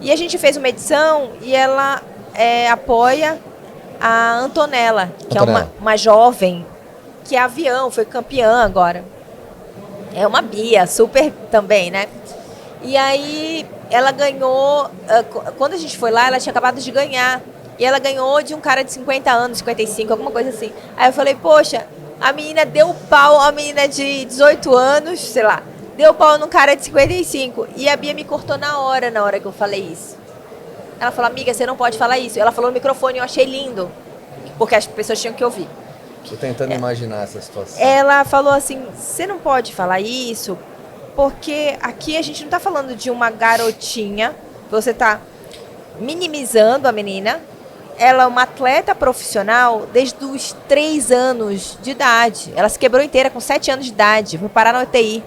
E a gente fez uma edição e ela apoia a Antonella, que é uma jovem que é avião, foi campeã agora. É uma Bia, super também, né? E aí ela ganhou, quando a gente foi lá, ela tinha acabado de ganhar. E ela ganhou de um cara de 50 anos, 55, alguma coisa assim. Aí eu falei, poxa, a menina deu pau, a menina de 18 anos, sei lá, deu pau num cara de 55. E a Bia me cortou na hora que eu falei isso. Ela falou, amiga, você não pode falar isso. Ela falou no microfone, eu achei lindo, porque as pessoas tinham que ouvir. Tô tentando imaginar essa situação. Ela falou assim, você não pode falar isso, porque aqui a gente não tá falando de uma garotinha, você tá minimizando a menina. Ela é uma atleta profissional desde os 3 anos de idade. Ela se quebrou inteira com 7 anos de idade, foi parar na UTI.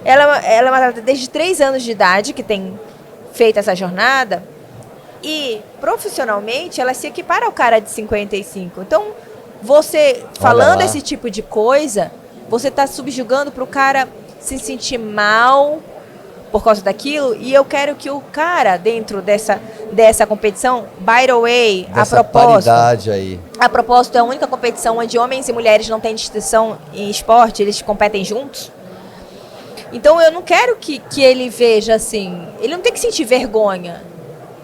Ela é uma atleta desde 3 anos de idade que tem feito essa jornada. E profissionalmente ela se equipara ao cara de 55. Então, você falando esse tipo de coisa, você está subjugando para o cara se sentir mal por causa daquilo. E eu quero que o cara, dentro dessa competição, by the way, Dessa paridade aí. a propósito, é a única competição onde homens e mulheres não têm distinção em esporte, eles competem juntos. Então eu não quero que ele veja assim, ele não tem que sentir vergonha.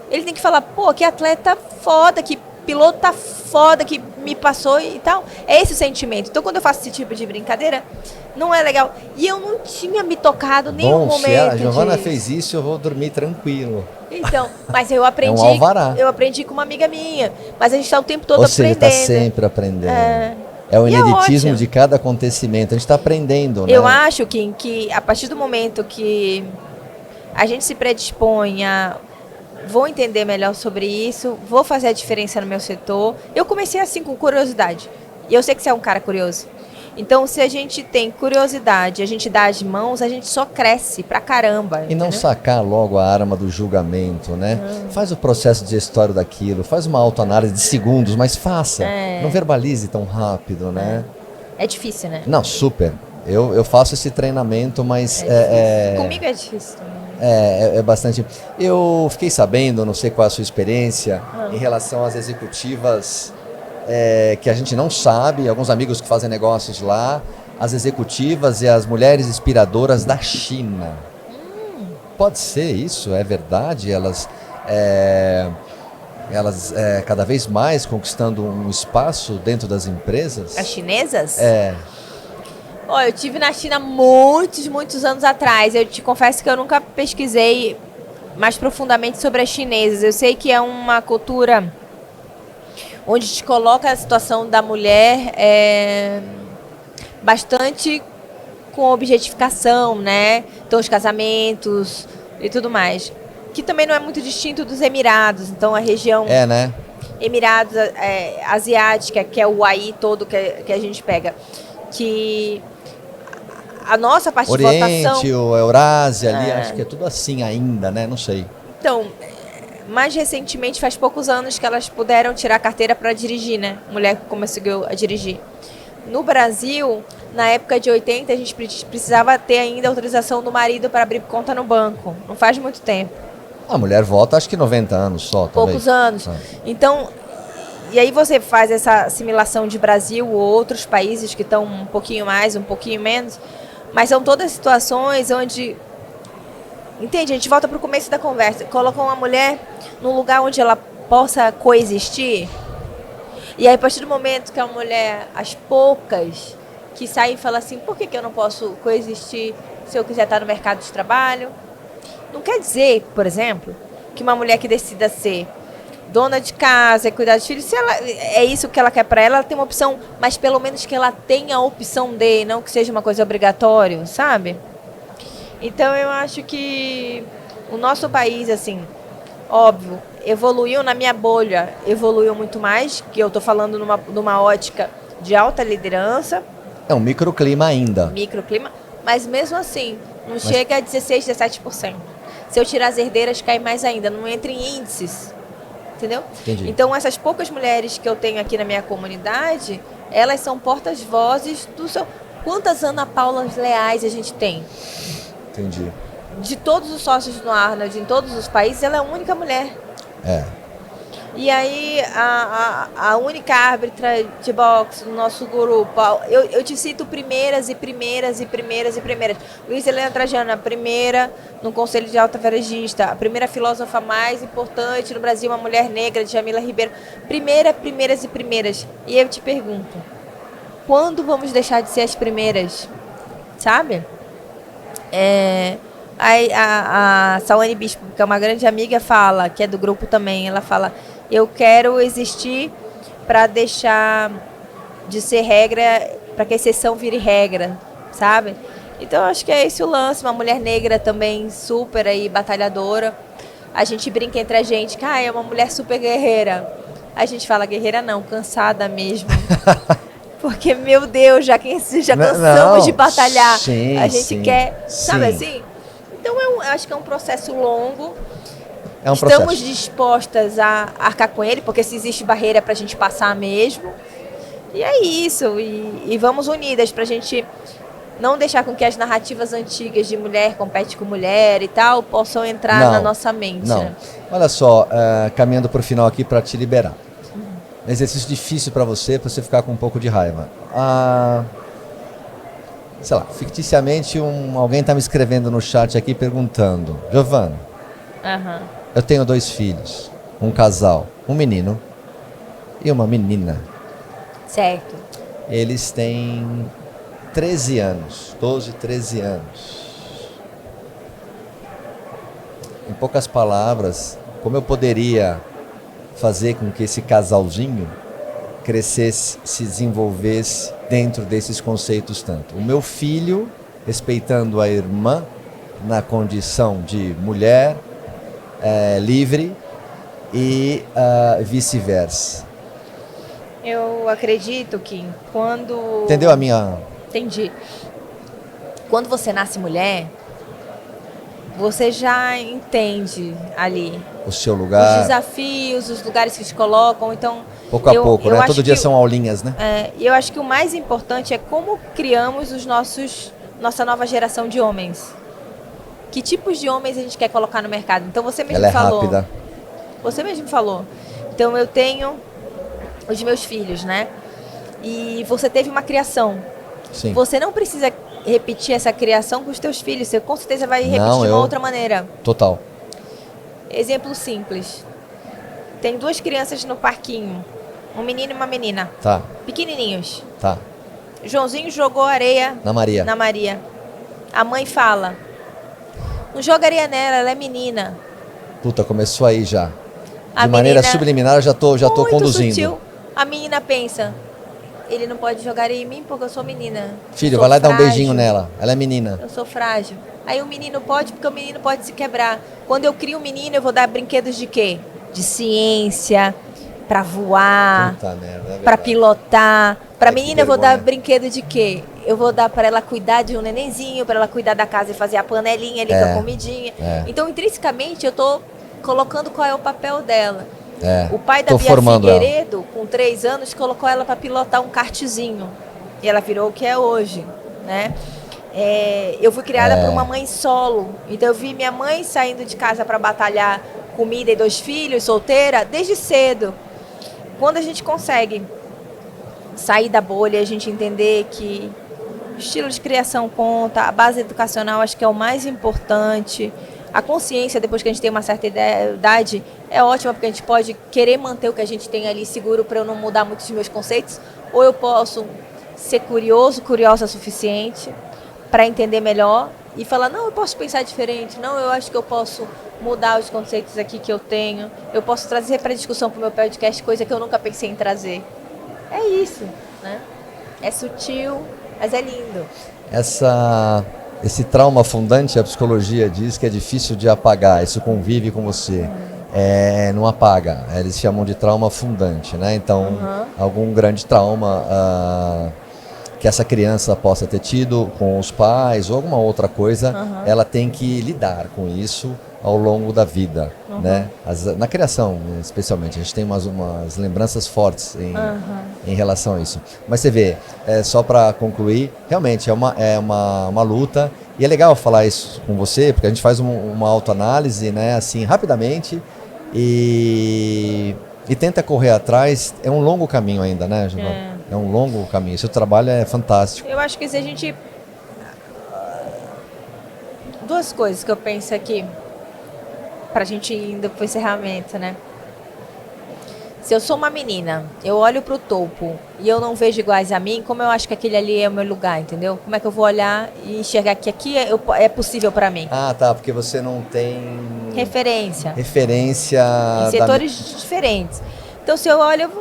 Ele tem que falar, pô, que atleta foda, que piloto tá foda, que me passou e tal. É esse o sentimento. Então quando eu faço esse tipo de brincadeira, não é legal. E eu não tinha me tocado em nenhum momento. Se a Giovana fez isso, eu vou dormir tranquilo. Então, mas eu aprendi. É um alvará. Eu aprendi com uma amiga minha. Mas a gente tá o tempo todo Ou seja, aprendendo. está sempre aprendendo. É o E é ineditismo ótimo. de cada acontecimento. A gente está aprendendo, né? Eu acho que a partir do momento que a gente se predispõe a vou entender melhor sobre isso, vou fazer a diferença no meu setor. Eu comecei assim com curiosidade. E eu sei que você é um cara curioso. Então, se a gente tem curiosidade, a gente dá as mãos, a gente só cresce pra caramba. E não entendeu? sacar logo a arma do julgamento, né? Faz o processo digestório daquilo, faz uma autoanálise de segundos, mas faça. Não verbalize tão rápido, né? É difícil, né? Não, super. Eu faço esse treinamento, mas Comigo é difícil também. é bastante. Eu fiquei sabendo, não sei qual é a sua experiência, em relação às executivas que a gente não sabe, alguns amigos que fazem negócios lá, as executivas e as mulheres inspiradoras da China. Pode ser isso? É verdade? Elas cada vez mais conquistando um espaço dentro das empresas? As chinesas? É. Eu tive na China muitos anos atrás. Eu te confesso que eu nunca pesquisei mais profundamente sobre as chinesas. Eu sei que é uma cultura onde te coloca a situação da mulher bastante com objetificação, né? Então, os casamentos e tudo mais. Que também não é muito distinto dos Emirados. Então, a região né? Emirados asiática, que é o AI todo que a gente pega. Que a nossa parte de Oriente, votação... o Eurásia ali, acho que é tudo assim ainda, né? Não sei. Então, mais recentemente, faz poucos anos que elas puderam tirar a carteira para dirigir, né? Mulher que conseguiu a dirigir. No Brasil, na época de 80, a gente precisava ter ainda a autorização do marido para abrir conta no banco. Não faz muito tempo. A mulher vota, acho que 90 anos só, talvez. Poucos anos. Então, e aí você faz essa assimilação de Brasil ou outros países que estão um pouquinho mais, um pouquinho menos, mas são todas situações onde... Entende? A gente volta para o começo da conversa. Coloca uma mulher num lugar onde ela possa coexistir. E aí, a partir do momento que a mulher, as poucas que saem e falam assim, por que eu não posso coexistir se eu quiser estar no mercado de trabalho? Não quer dizer, por exemplo, que uma mulher que decida ser dona de casa, cuidar dos filhos, se ela, é isso que ela quer para ela, ela tem uma opção, mas pelo menos que ela tenha a opção de, não que seja uma coisa obrigatória, sabe? Então eu acho que o nosso país, assim, óbvio, evoluiu na minha bolha, evoluiu muito mais, que eu estou falando numa ótica de alta liderança. É um microclima ainda. Microclima, mas mesmo assim, não chega a 16, 17%. Se eu tirar as herdeiras, cai mais ainda, não entra em índices, entendeu? Entendi. Então essas poucas mulheres que eu tenho aqui na minha comunidade, elas são portas-vozes do seu... Quantas Ana Paulas Leais a gente tem? Entendi. De todos os sócios do Arnold, em todos os países, ela é a única mulher. É. E aí, a única árbitra de boxe do nosso grupo, eu te cito primeiras. Luiz Helena Trajano, a primeira no Conselho de Alta Varejista, a primeira filósofa mais importante no Brasil, uma mulher negra, Djamila Ribeiro. Primeiras. E eu te pergunto, quando vamos deixar de ser as primeiras? Sabe? A Sawane Bispo, que é uma grande amiga, fala, que é do grupo também, ela fala, eu quero existir para deixar de ser regra, para que a exceção vire regra, sabe? Então, acho que é esse o lance, uma mulher negra também super aí, batalhadora. A gente brinca entre a gente que é uma mulher super guerreira. A gente fala guerreira não, cansada mesmo. Porque, meu Deus, já cansamos de batalhar. Sim, a gente quer, sim. sabe assim? Então, eu acho que é um processo longo. É um Estamos processo. dispostas a arcar com ele, porque se existe barreira para a gente passar mesmo. E é isso. E vamos unidas para a gente não deixar com que as narrativas antigas de mulher compete com mulher e tal possam entrar na nossa mente. Não. Né? Olha só, caminhando para o final aqui para te liberar. Exercício difícil para você ficar com um pouco de raiva. Sei lá, ficticiamente alguém está me escrevendo no chat aqui perguntando, Giovana, eu tenho 2 filhos, um casal, um menino e uma menina. Certo. Eles têm 13 anos, 12, 13 anos. Em poucas palavras, como eu poderia fazer com que esse casalzinho crescesse, se desenvolvesse dentro desses conceitos tanto? O meu filho, respeitando a irmã na condição de mulher livre e vice-versa. Eu acredito que quando... Entendeu a minha... Entendi. Quando você nasce mulher, você já entende ali o seu lugar, os desafios, os lugares que te colocam, então... Pouco a pouco, né? Todo dia são aulinhas, né? E eu acho que o mais importante é como criamos nossa nova geração de homens. Que tipos de homens a gente quer colocar no mercado? Então você mesmo falou. Rápida. Você mesmo falou. Então eu tenho os meus filhos, né? E você teve uma criação. Sim. Você não precisa repetir essa criação com os teus filhos. Você com certeza vai repetir de uma outra maneira. Total. Exemplo simples. Tem 2 crianças no parquinho. Um menino e uma menina. Tá. Pequenininhos. Tá. Joãozinho jogou areia na Maria. A mãe fala, não joga areia nela, ela é menina. Puta, começou aí já. De maneira subliminar, eu já tô conduzindo. Sutil. A menina pensa, ele não pode jogar areia em mim porque eu sou menina. Filho, vai lá e dá um beijinho nela. Ela é menina. Eu sou frágil. Aí o menino pode porque o menino pode se quebrar. Quando eu crio um menino, eu vou dar brinquedos de quê? De ciência, pra voar, Puta merda, é pra verdade. pilotar. Pra Ai, que menina eu vou dar vergonha. brinquedo de quê? Eu vou dar pra ela cuidar de um nenenzinho, pra ela cuidar da casa e fazer a panelinha ali com a comidinha. Então, intrinsecamente, eu tô colocando qual é o papel dela. O pai da Tô Bia formando ela. Figueiredo, com 3 anos, colocou ela pra pilotar um kartzinho. E ela virou o que é hoje, né? Eu fui criada por uma mãe solo. Então eu vi minha mãe saindo de casa para batalhar comida e 2 filhos, solteira, desde cedo. Quando a gente consegue sair da bolha, a gente entender que o estilo de criação conta, a base educacional acho que é o mais importante. A consciência, depois que a gente tem uma certa idade, é ótima, porque a gente pode querer manter o que a gente tem ali seguro para eu não mudar muito os meus conceitos, ou eu posso ser curiosa o suficiente para entender melhor e falar, não, eu posso pensar diferente, não, eu acho que eu posso mudar os conceitos aqui que eu tenho, eu posso trazer para discussão para o meu podcast coisa que eu nunca pensei em trazer. É isso, né? É sutil, mas é lindo. Esse trauma fundante, a psicologia diz que é difícil de apagar, isso convive com você. Não apaga, eles chamam de trauma fundante, né? Então, algum grande trauma que essa criança possa ter tido com os pais ou alguma outra coisa, ela tem que lidar com isso ao longo da vida, né? Na criação, especialmente, a gente tem umas lembranças fortes em relação a isso. Mas você vê, só para concluir, realmente é uma luta, e é legal falar isso com você, porque a gente faz uma autoanálise, né, assim, rapidamente, e tenta correr atrás. É um longo caminho ainda, né, Giovana? É um longo caminho. Seu trabalho é fantástico. Eu acho que se a gente... 2 coisas que eu penso aqui, pra gente ir indo pro encerramento, né? Se eu sou uma menina, eu olho pro topo e eu não vejo iguais a mim, como eu acho que aquele ali é o meu lugar, entendeu? Como é que eu vou olhar e enxergar que aqui é possível pra mim? Ah, tá, porque você não tem Referência. Em setores diferentes. Então, se eu olho,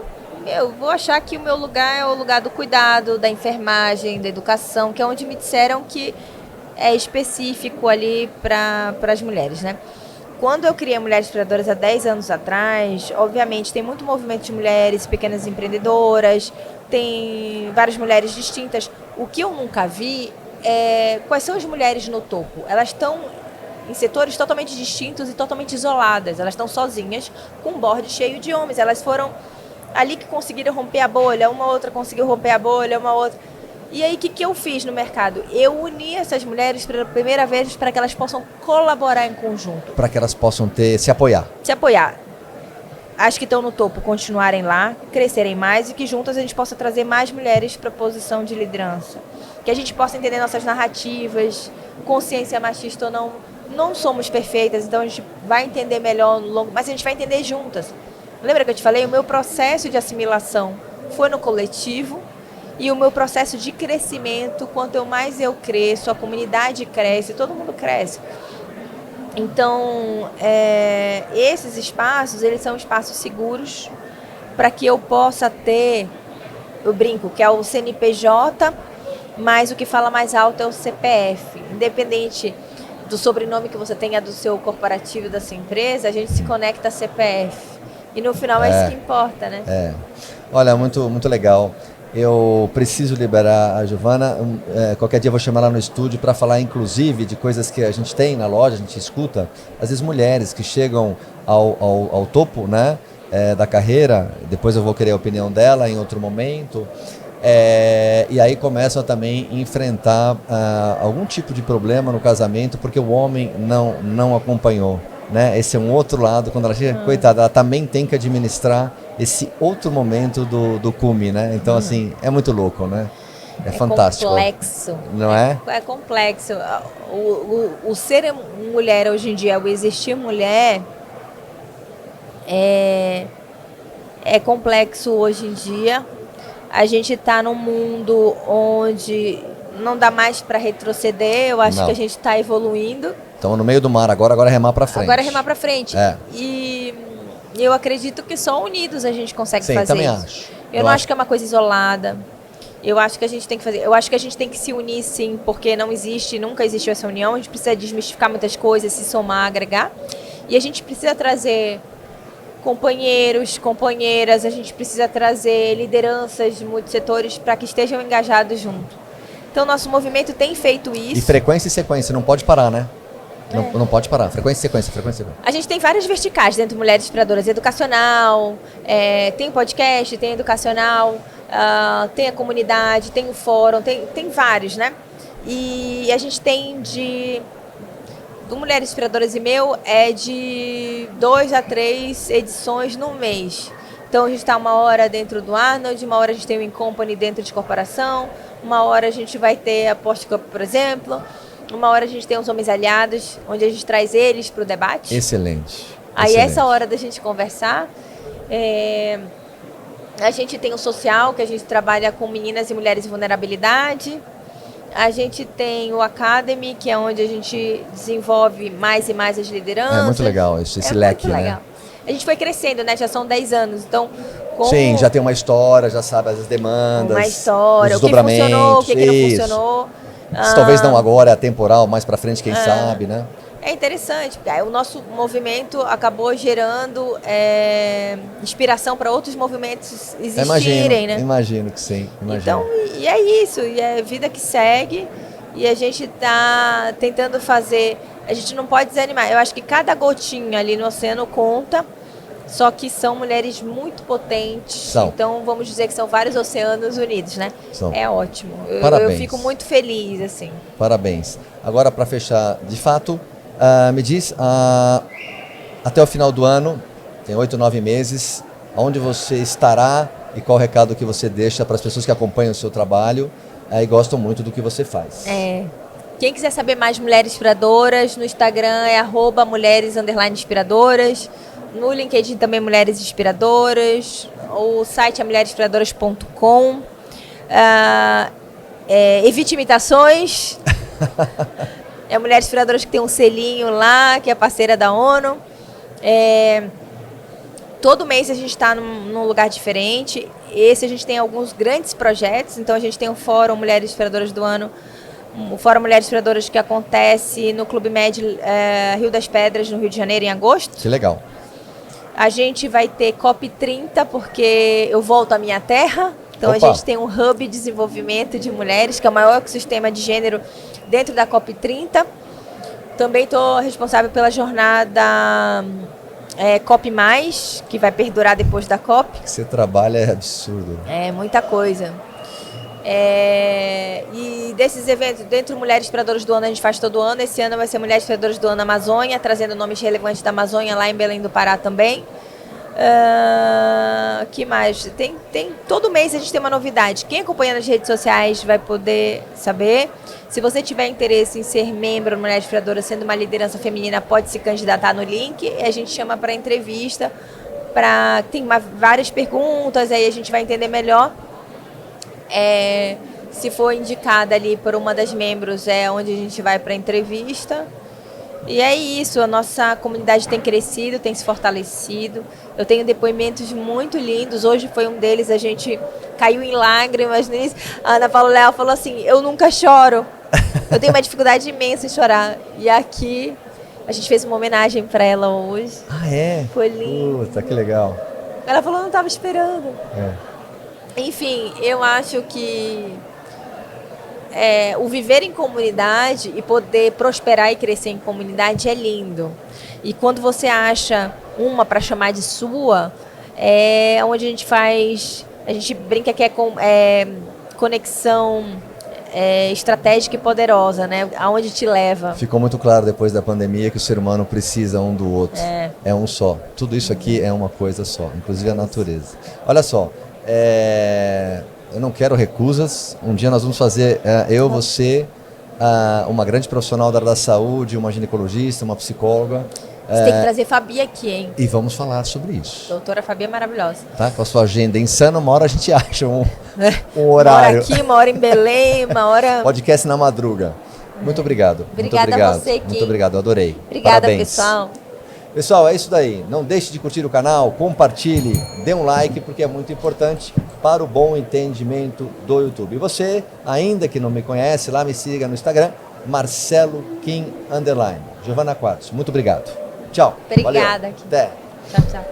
eu vou achar que o meu lugar é o lugar do cuidado, da enfermagem, da educação, que é onde me disseram que é específico ali para as mulheres, né? Quando eu criei Mulheres Inspiradoras há 10 anos atrás, obviamente tem muito movimento de mulheres, pequenas empreendedoras, tem várias mulheres distintas. O que eu nunca vi é quais são as mulheres no topo. Elas estão em setores totalmente distintos e totalmente isoladas. Elas estão sozinhas, com um board cheio de homens. Elas foram ali que conseguiram romper a bolha, uma outra conseguiu romper a bolha, uma outra... E aí, o que eu fiz no mercado? Eu uni essas mulheres pela primeira vez para que elas possam colaborar em conjunto. Para que elas possam se apoiar. Se apoiar. As que estão no topo continuarem lá, crescerem mais e que juntas a gente possa trazer mais mulheres para a posição de liderança. Que a gente possa entender nossas narrativas, consciência machista ou não. Não somos perfeitas, então a gente vai entender melhor no longo, mas a gente vai entender juntas. Lembra que eu te falei? O meu processo de assimilação foi no coletivo. E o meu processo de crescimento, quanto mais eu cresço, a comunidade cresce, todo mundo cresce. Então, esses espaços, eles são espaços seguros para que eu possa ter, eu brinco, que é o CNPJ, mas o que fala mais alto é o CPF. Independente do sobrenome que você tenha do seu corporativo, da sua empresa, a gente se conecta a CPF. E no final é isso que importa, né? Olha, muito, muito legal. Eu preciso liberar a Giovana. Qualquer dia eu vou chamar ela no estúdio para falar, inclusive, de coisas que a gente tem na loja, a gente escuta. Às vezes mulheres que chegam ao topo, né, da carreira, depois eu vou querer a opinião dela em outro momento, e aí começam a também enfrentar algum tipo de problema no casamento porque o homem não acompanhou. Né? Esse é um outro lado, quando ela chega, coitada, ela também tem que administrar esse outro momento do cume, né? Então, assim, é muito louco, né? É fantástico. É complexo. Não é? É complexo. O ser mulher hoje em dia, o existir mulher, é complexo hoje em dia. A gente está num mundo onde não dá mais para retroceder. Eu acho que a gente está evoluindo. Estamos no meio do mar, agora é remar para frente. Agora é remar para frente. E eu acredito que só unidos a gente consegue fazer também isso. Acho. Eu não acho que é uma coisa isolada. Eu acho que a gente tem que fazer. Eu acho que a gente tem que se unir, sim, porque nunca existiu essa união. A gente precisa desmistificar muitas coisas, se somar, agregar. E a gente precisa trazer companheiros, companheiras, a gente precisa trazer lideranças de muitos setores para que estejam engajados junto. Então, nosso movimento tem feito isso. E frequência e sequência, não pode parar, né? Não pode parar. Frequência e sequência, frequência e sequência. A gente tem várias verticais dentro de Mulheres Inspiradoras. Educacional, tem podcast, tem educacional, tem a comunidade, tem o fórum, tem vários, né? E a gente tem do Mulheres Inspiradoras e meu, é de 2 a 3 edições no mês. Então, a gente está uma hora dentro do Arnold, uma hora a gente tem o In-Company dentro de corporação, uma hora a gente vai ter a Post Cup, por exemplo, uma hora a gente tem os Homens Aliados, onde a gente traz eles para o debate. Excelente. Aí, essa hora da gente conversar, a gente tem o social, que a gente trabalha com meninas e mulheres em vulnerabilidade. A gente tem o Academy, que é onde a gente desenvolve mais e mais as lideranças. É muito legal esse leque, muito né? legal. A gente foi crescendo, né? Já são 10 anos. Então, Sim, já tem uma história, já sabe as demandas. Uma história, os o que funcionou, o que não funcionou. Talvez não agora, é atemporal, mais pra frente, quem sabe, né? É interessante, porque o nosso movimento acabou gerando inspiração para outros movimentos existirem, né? Imagino que sim. Então, e é isso, e é vida que segue, e a gente está tentando fazer, a gente não pode desanimar. Eu acho que cada gotinha ali no oceano conta, só que são mulheres muito potentes, então vamos dizer que são vários oceanos unidos, né? É ótimo, eu fico muito feliz, assim. Parabéns. Agora, para fechar, de fato, me diz, até o final do ano, tem 8, 9 meses, onde você estará e qual o recado que você deixa para as pessoas que acompanham o seu trabalho e gostam muito do que você faz? Quem quiser saber mais Mulheres Inspiradoras, no Instagram é @mulheres_inspiradoras, no LinkedIn também Mulheres Inspiradoras, o site é mulheresinspiradoras.com. Evite imitações. É Mulheres Inspiradoras que tem um selinho lá, que é parceira da ONU. Todo mês a gente está num lugar diferente. Esse a gente tem alguns grandes projetos. Então a gente tem o Fórum Mulheres Inspiradoras do Ano, o Fórum Mulheres Inspiradoras que acontece no Clube Med Rio das Pedras, no Rio de Janeiro, em agosto. Que legal. A gente vai ter COP30, porque eu volto à minha terra. Então Opa. A gente tem um hub de desenvolvimento de mulheres, que é o maior ecossistema de gênero dentro da COP30. Também estou responsável pela jornada COP+, que vai perdurar depois da COP. Você trabalha é absurdo. É muita coisa. E desses eventos, dentro do Mulheres Inspiradoras do Ano, a gente faz todo ano. Esse ano vai ser Mulheres Inspiradoras do Ano Amazônia, trazendo nomes relevantes da Amazônia lá em Belém do Pará também. Que mais? Todo mês a gente tem uma novidade. Quem acompanha nas redes sociais vai poder saber. Se você tiver interesse em ser membro da Mulher Inspiradora, sendo uma liderança feminina, pode se candidatar no link e a gente chama para entrevista. Tem várias perguntas, aí a gente vai entender melhor. Se for indicada ali por uma das membros, é onde a gente vai para a entrevista. E é isso, a nossa comunidade tem crescido, tem se fortalecido. Eu tenho depoimentos muito lindos. Hoje foi um deles, a gente caiu em lágrimas nisso. A Ana Paula Leal falou assim: eu nunca choro. Eu tenho uma dificuldade imensa em chorar. E aqui, a gente fez uma homenagem para ela hoje. Foi lindo. Puta, que legal. Ela falou, não estava esperando. Enfim, eu acho que o viver em comunidade e poder prosperar e crescer em comunidade é lindo. E quando você acha uma para chamar de sua, é onde a gente brinca que é conexão estratégica e poderosa, né? Aonde te leva. Ficou muito claro depois da pandemia que o ser humano precisa um do outro. É um só. Tudo isso aqui é uma coisa só, inclusive a natureza. Olha só, eu não quero recusas. Um dia nós vamos fazer, você, uma grande profissional da área da saúde, uma ginecologista, uma psicóloga. Você tem que trazer Fabi aqui, hein? E vamos falar sobre isso. Doutora Fabi é maravilhosa. Tá? Com a sua agenda insana, uma hora a gente acha um horário. Uma hora aqui, uma hora em Belém, uma hora... Podcast na madruga. Muito obrigado. Obrigada muito obrigado. a você, Kim. Muito obrigado, adorei. Obrigada, parabéns. pessoal. Pessoal, é isso daí. Não deixe de curtir o canal, compartilhe, dê um like, porque é muito importante para o bom entendimento do YouTube. E você, ainda que não me conhece, lá me siga no Instagram, Marcelo Kim _. Giovana Quadros, muito obrigado. Tchau. Obrigada. Valeu. Até. Tchau, tchau.